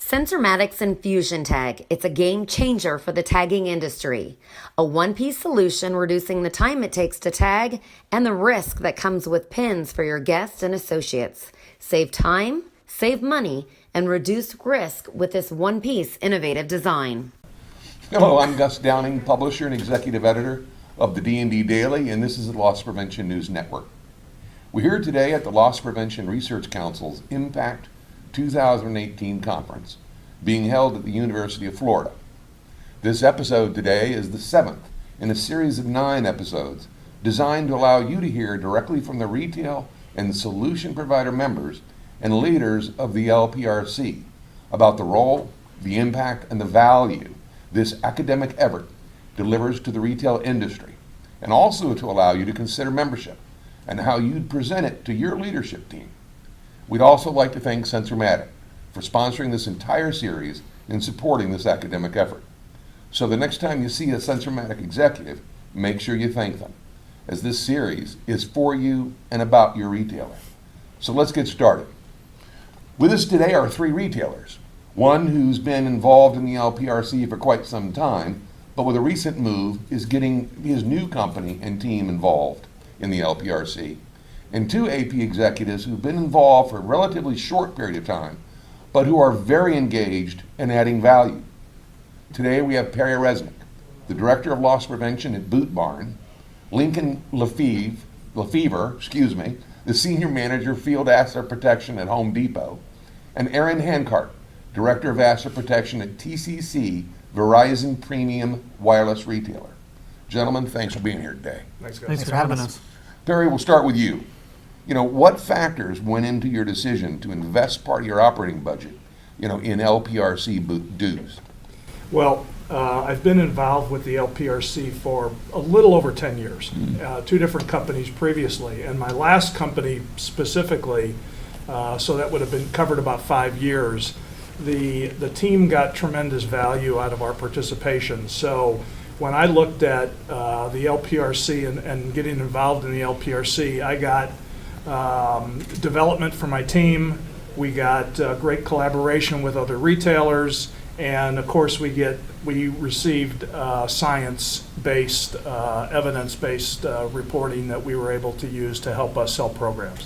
Sensormatics Infusion Tag. It's a game changer for the tagging industry. A one-piece solution reducing the time it takes to tag and the risk that comes with pins for your guests and associates. Save time, save money, and reduce risk with this one-piece innovative design. Hello, I'm Gus Downing, publisher and executive editor of the D&D Daily, and this is the Loss Prevention News Network. We're here today at the Loss Prevention Research Council's Impact 2018 conference, being held at the University of Florida. This episode today is the 7th in a series of 9 episodes designed to allow you to hear directly from the retail and solution provider members and leaders of the LPRC about the role, the impact, and the value this academic effort delivers to the retail industry, and also to allow you to consider membership and how you'd present it to your leadership team. We'd also like to thank Sensormatic for sponsoring this entire series and supporting this academic effort. So the next time you see a Sensormatic executive, make sure you thank them, as this series is for you and about your retailer. So let's get started. With us today are 3 retailers. One who's been involved in the LPRC for quite some time, but with a recent move is getting his new company and team involved in the LPRC. And 2 AP executives who've been involved for a relatively short period of time, but who are very engaged and adding value. Today we have Perry Resnick, the Director of Loss Prevention at Boot Barn, Lincoln LeFebvre, the Senior Manager Field Asset Protection at Home Depot, and Aaron Hancart, Director of Asset Protection at TCC, Verizon Premium Wireless Retailer. Gentlemen, thanks for being here today. Thanks for having us. Perry, we'll start with you. What factors went into your decision to invest part of your operating budget, in LPRC dues? Well, I've been involved with the LPRC for a little over 10 years, 2 different companies previously, and my last company specifically, so that would have been covered about 5 years. The team got tremendous value out of our participation. So when I looked at the LPRC and getting involved in the LPRC, I got development for my team. We got great collaboration with other retailers, and of course we received science-based, evidence-based reporting that we were able to use to help us sell programs.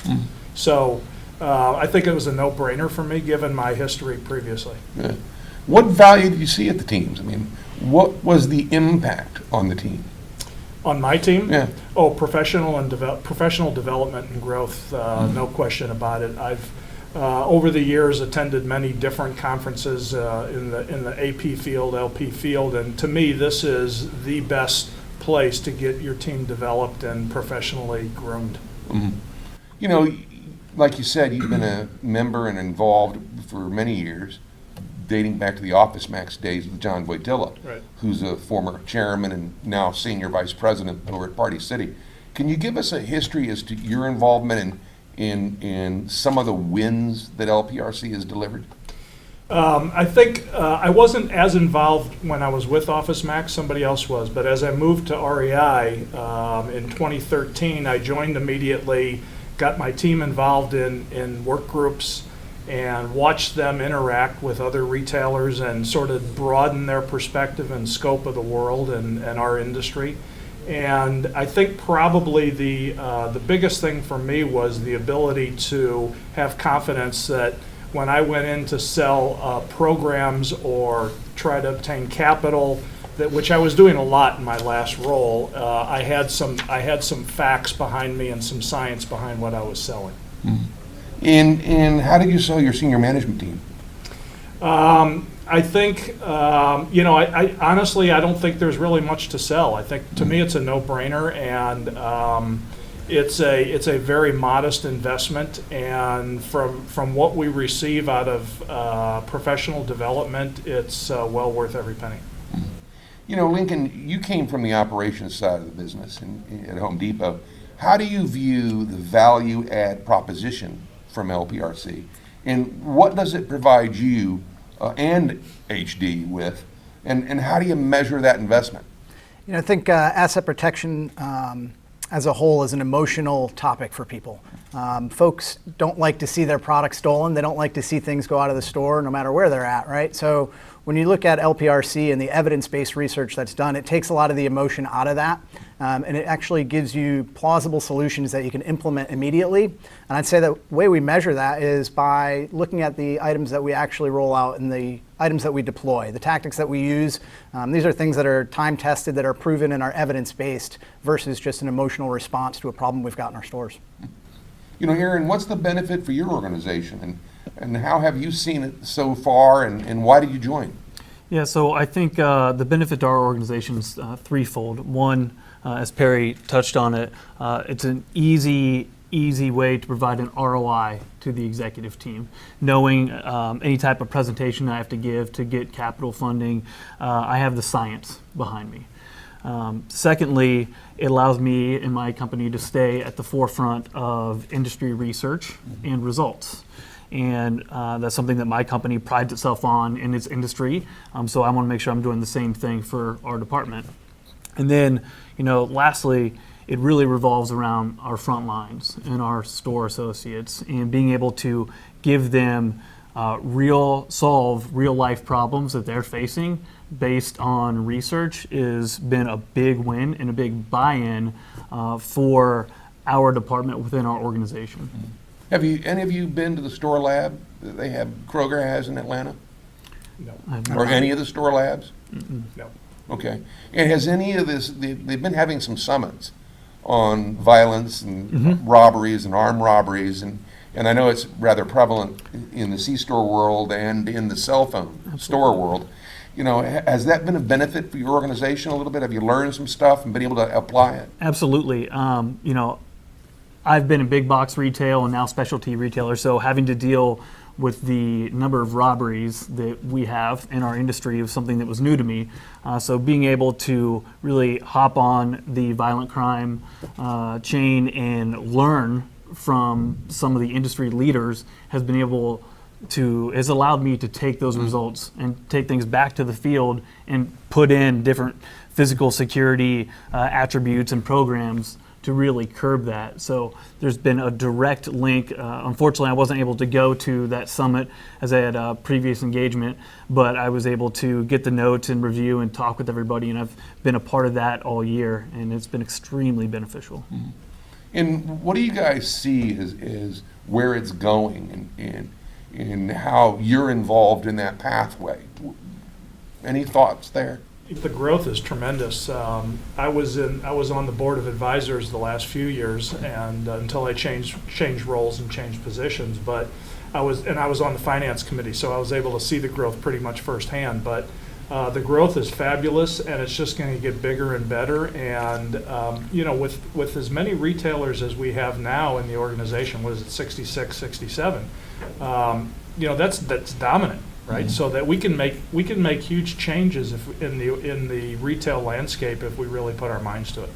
So I think it was a no-brainer for me given my history previously. Yeah. What value did you see at the teams? What was the impact on the team? On my team? Yeah. Oh, professional development and growth, no question about it. I've over the years attended many different conferences in the AP field, LP field, and to me this is the best place to get your team developed and professionally groomed. Like you said, you've been a member and involved for many years, dating back to the Office Max days with John Voitila, Right. who's a former chairman and now senior vice president over at Party City. Can you give us a history as to your involvement in some of the wins that LPRC has delivered? I think I wasn't as involved when I was with Office Max, somebody else was, but as I moved to REI in 2013, I joined immediately, got my team involved in work groups, and watch them interact with other retailers and sort of broaden their perspective and scope of the world and our industry. And I think probably the biggest thing for me was the ability to have confidence that when I went in to sell programs or try to obtain capital, which I was doing a lot in my last role, I had some facts behind me and some science behind what I was selling. Mm-hmm. And how did you sell your senior management team? I think, I honestly, I don't think there's really much to sell. I think to me it's a no-brainer, and It's a very modest investment, and from what we receive out of professional development, it's well worth every penny. You know, Lincoln, you came from the operations side of the business at Home Depot. How do you view the value add proposition from LPRC, and what does it provide you and HD with, and how do you measure that investment? You know, I think asset protection as a whole is an emotional topic for people. Folks don't like to see their products stolen. They don't like to see things go out of the store no matter where they're at, right? So when you look at LPRC and the evidence-based research that's done, it takes a lot of the emotion out of that, and it actually gives you plausible solutions that you can implement immediately. And I'd say that the way we measure that is by looking at the items that we actually roll out and the items that we deploy, the tactics that we use. These are things that are time-tested, that are proven and are evidence-based versus just an emotional response to a problem we've got in our stores. You know, Aaron, what's the benefit for your organization, and how have you seen it so far, and why did you join? Yeah, so I think the benefit to our organization is threefold. One, as Perry touched on it, it's an easy way to provide an ROI to the executive team. Knowing any type of presentation I have to give to get capital funding, I have the science behind me. Secondly, it allows me and my company to stay at the forefront of industry research and results. And that's something that my company prides itself on in its industry. So I want to make sure I'm doing the same thing for our department. And then, you know, lastly, it really revolves around our front lines and our store associates, and being able to give them solve real life problems that they're facing based on research has been a big win and a big buy-in for our department within our organization. Have any of you been to the store lab that they have, Kroger has in Atlanta? No. Or any of the store labs? No. Okay. And has any of this, they've been having some summits on violence and robberies and armed robberies, and I know it's rather prevalent in the C-store world and in the cell phone store world. You know, has that been a benefit for your organization a little bit? Have you learned some stuff and been able to apply it? Absolutely. You know, I've been in big box retail and now specialty retailer, so having to deal with the number of robberies that we have in our industry was something that was new to me. So being able to really hop on the violent crime chain and learn from some of the industry leaders has allowed me to take those results and take things back to the field and put in different physical security attributes and programs to really curb that. So there's been a direct link. Unfortunately, I wasn't able to go to that summit as I had a previous engagement, but I was able to get the notes and review and talk with everybody, and I've been a part of that all year, and it's been extremely beneficial. Mm-hmm. And what do you guys see as where it's going, and how you're involved in that pathway? Any thoughts there? The growth is tremendous. I was on the board of advisors the last few years, and until I changed roles and changed positions. But I was on the finance committee, so I was able to see the growth pretty much firsthand. But the growth is fabulous, and it's just going to get bigger and better. And you know, with as many retailers as we have now in the organization, what is it, 66, 67? You know, that's dominant. Right, so that we can make huge changes in the retail landscape if we really put our minds to it.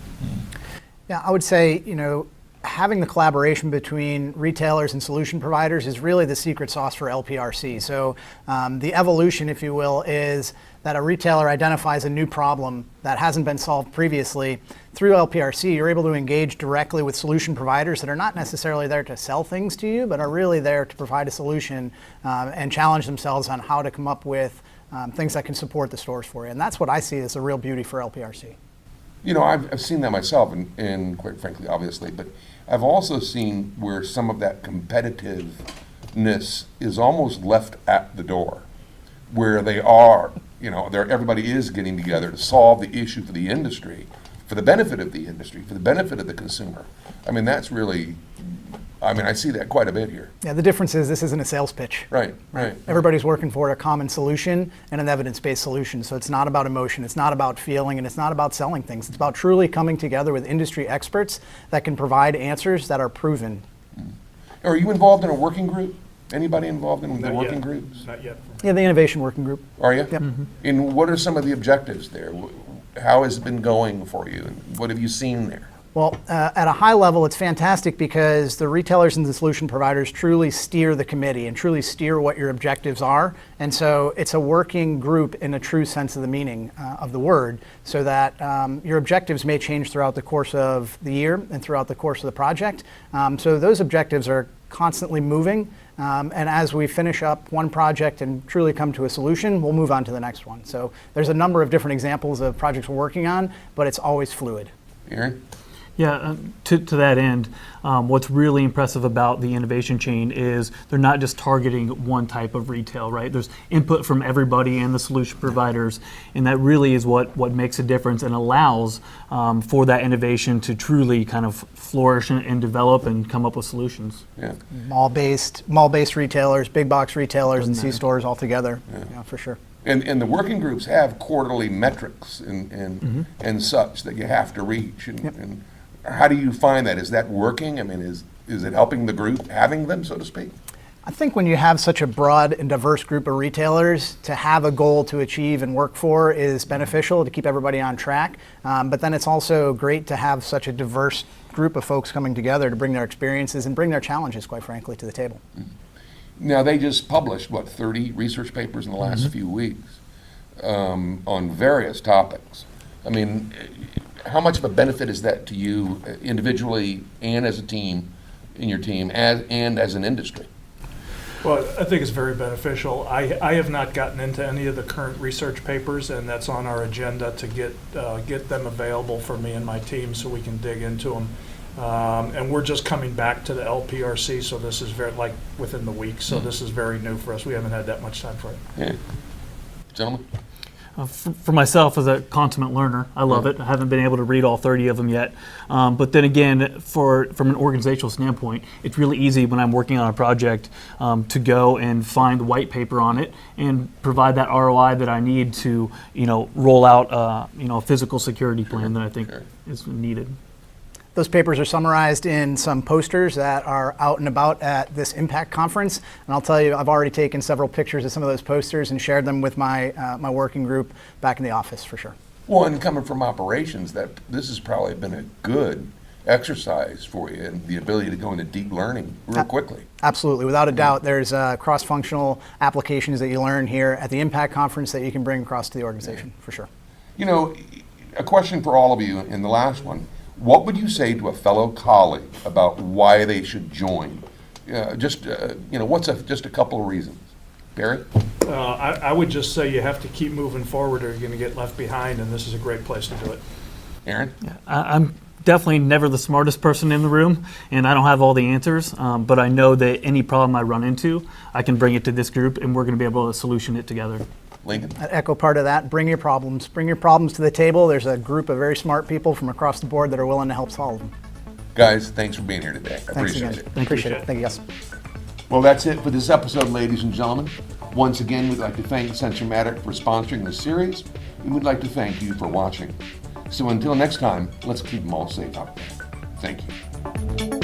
Yeah, I would say, you know, having the collaboration between retailers and solution providers is really the secret sauce for LPRC. So the evolution, if you will, is that a retailer identifies a new problem that hasn't been solved previously. Through LPRC, you're able to engage directly with solution providers that are not necessarily there to sell things to you, but are really there to provide a solution and challenge themselves on how to come up with things that can support the stores for you. And that's what I see as a real beauty for LPRC. You know, I've seen that myself, and quite frankly, obviously, but I've also seen where some of that competitiveness is almost left at the door, where they are, you know, everybody is getting together to solve the issue for the industry, for the benefit of the industry, for the benefit of the consumer. I mean, that's really I mean, I see that quite a bit here. Yeah, the difference is this isn't a sales pitch. Right, right. Everybody's working for a common solution and an evidence-based solution. So it's not about emotion, it's not about feeling, and it's not about selling things. It's about truly coming together with industry experts that can provide answers that are proven. Are you involved in a working group? Anybody involved in the Not working yet. groups? Not yet. Yeah, the innovation working group. Are you? Yep. And what are some of the objectives there? How has it been going for you? And what have you seen there? Well, at a high level, it's fantastic because the retailers and the solution providers truly steer the committee and truly steer what your objectives are. And so it's a working group in a true sense of the meaning of the word, so that your objectives may change throughout the course of the year and throughout the course of the project. So those objectives are constantly moving. And as we finish up one project and truly come to a solution, we'll move on to the next one. So there's a number of different examples of projects we're working on, but it's always fluid. Aaron? Yeah, to that end, what's really impressive about the innovation chain is they're not just targeting one type of retail, right? There's input from everybody and the solution providers, and that really is what makes a difference and allows for that innovation to truly kind of flourish and develop and come up with solutions. Yeah. Mall-based retailers, big box retailers, and C-stores all together, yeah, for sure. And the working groups have quarterly metrics and such that you have to reach. And how do you find that? Is that working? I mean, is it helping the group having them, so to speak? I think when you have such a broad and diverse group of retailers, to have a goal to achieve and work for is beneficial to keep everybody on track. But then it's also great to have such a diverse group of folks coming together to bring their experiences and bring their challenges, quite frankly, to the table. Now, they just published, 30 research papers in the last few weeks on various topics. I mean, how much of a benefit is that to you individually and as a team, in your team, and as an industry? Well, I think it's very beneficial. I have not gotten into any of the current research papers, and that's on our agenda to get them available for me and my team so we can dig into them. And we're just coming back to the LPRC, so this is very, like, within the week, so this is very new for us. We haven't had that much time for it. Yeah. Gentlemen? For myself, as a consummate learner, I love it. I haven't been able to read all 30 of them yet. But then again, from an organizational standpoint, it's really easy when I'm working on a project to go and find the white paper on it and provide that ROI that I need to, roll out, a physical security plan that I think is needed. Those papers are summarized in some posters that are out and about at this Impact conference. And I'll tell you, I've already taken several pictures of some of those posters and shared them with my working group back in the office, for sure. Well, and coming from operations, that this has probably been a good exercise for you and the ability to go into deep learning real quickly. Absolutely, without a doubt. There's cross-functional applications that you learn here at the Impact conference that you can bring across to the organization, for sure. A question for all of you in the last one. What would you say to a fellow colleague about why they should join? What's just a couple of reasons? Perry? I would just say you have to keep moving forward or you're going to get left behind, and this is a great place to do it. Aaron? I'm definitely never the smartest person in the room, and I don't have all the answers, but I know that any problem I run into, I can bring it to this group, and we're going to be able to solution it together. Lincoln? I'd echo part of that. Bring your problems. Bring your problems to the table. There's a group of very smart people from across the board that are willing to help solve them. Guys, thanks for being here today. I Thanks appreciate again. it. Appreciate it. Thank you, guys. Well, that's it for this episode, ladies and gentlemen. Once again, we'd like to thank Sensormatic for sponsoring this series, and we'd like to thank you for watching. So until next time, let's keep them all safe out there. Thank you.